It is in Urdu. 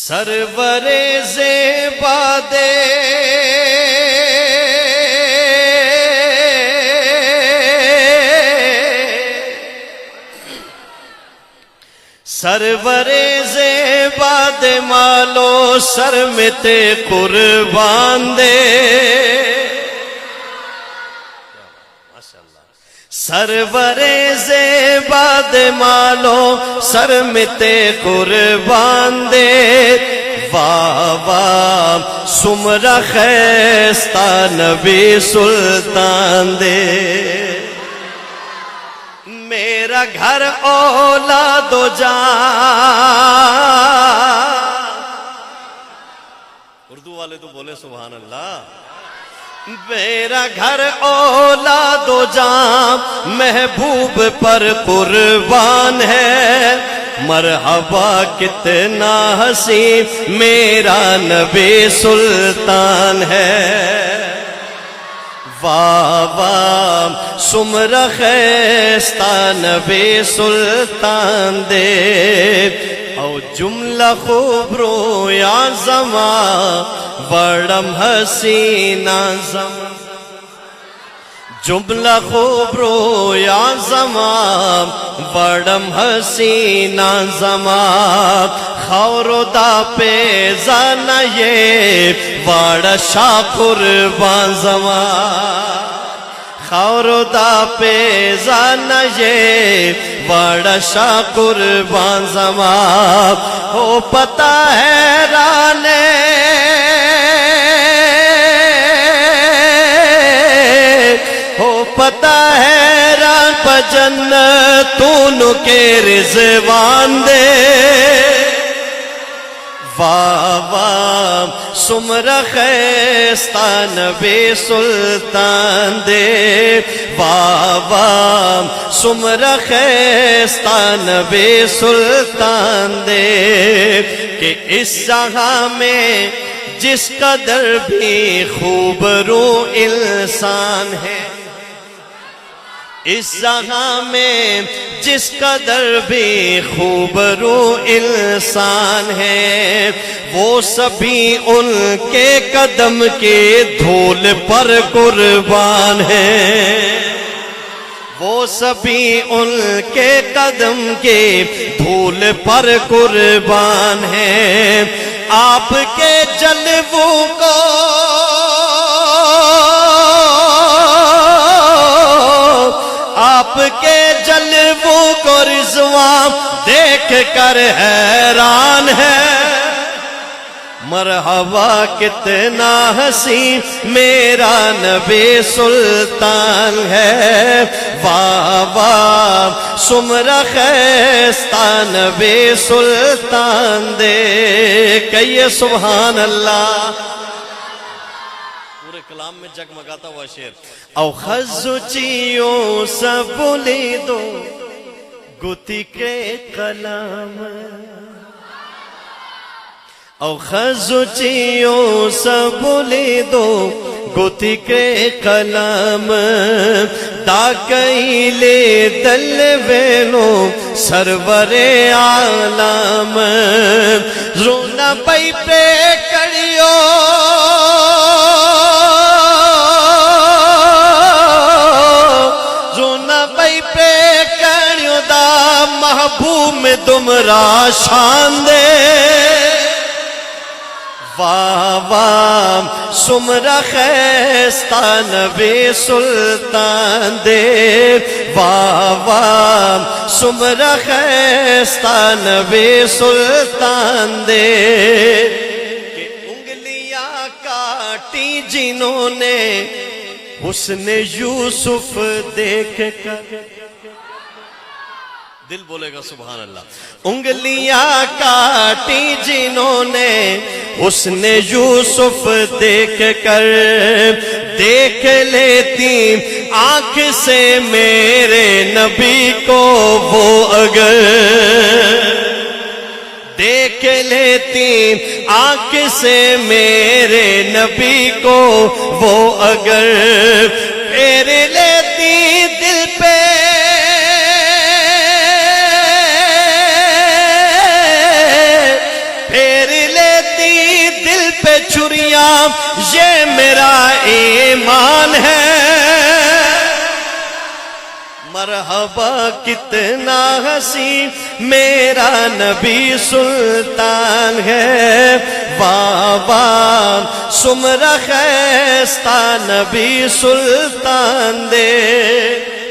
سرور زیبا دے سرور زیبا دے مالو سر میں تے قربان دے سرور زیبا دے مالو سر میں تے قربان دے واہ واہ سمرہ خیستہ نبی سلطان دے میرا گھر اولاد و جان اردو والے تو بولے سبحان اللہ میرا گھر اولاد و جان محبوب پر قربان ہے مرحبا کتنا حسین میرا نبی سلطان ہے واہ واہ سمرہ خیستہ نبی سلطان دے او جملہ خوب رو یا زمان بڑم حسینہ زمان جملہ خوب رو یا زمان بڑم حسینہ زمان خورو دا پیزانا یہ بڑا شاہ قربان زمان خورو دا پیزانا یہ بڑا شاہ قربان زمان ہو پتا ہے رانے ہو پتا ہے ران پا جنتون کے رضوان دے واہ واہ سمرہ خیستہ نبی سلطان دے واہ واہ سمرہ خیستہ نبی سلطان دے کہ اس جہاں میں جس قدر بھی خوبرو انسان ہے اس جہاں میں جس قدر بھی خوبرو انسان ہے وہ سبھی ان کے قدم کے دھول پر قربان ہے وہ سبھی ان کے قدم کے دھول پر قربان ہے آپ کے جلووں کو آپ کے جلووں کو رضوان دیکھ کر حیران ہے مرحبا کتنا حسین میرا نبی سلطان ہے واہ واہ سمرہ خیستہ نبی سلطان دے کہیے سبحان اللہ پورے کلام میں جگمگاتا ہوا شعر او خزو چیوں سب بولی دو گتی کے کلام او خزو چیوں سب بولی دو گتی کے کلام دا کئیلے دل ویلو سرور عالم رونا پئی پہ کڑیو محبوب میں دمرا شان دے واہ واہ سمرہ خیستہ نبی سلطان دے واہ واہ سمرہ خیستہ نبی سلطان دے کہ انگلیاں کاٹی جنہوں نے حسن یوسف دیکھ کر دل بولے گا سبحان اللہ انگلیاں کاٹی جنہوں نے حسن یوسف دیکھ کر دیکھ لیتی آنکھ سے میرے نبی کو وہ اگر دیکھ لیتی آنکھ سے میرے نبی کو وہ اگر پھیر لیتی دل پہ پھیر پہ چھریاں یہ میرا ایمان ہے مرحبا کتنا حسین میرا نبی سلطان ہے واہ واہ سمرا خیستہ نبی سلطان دے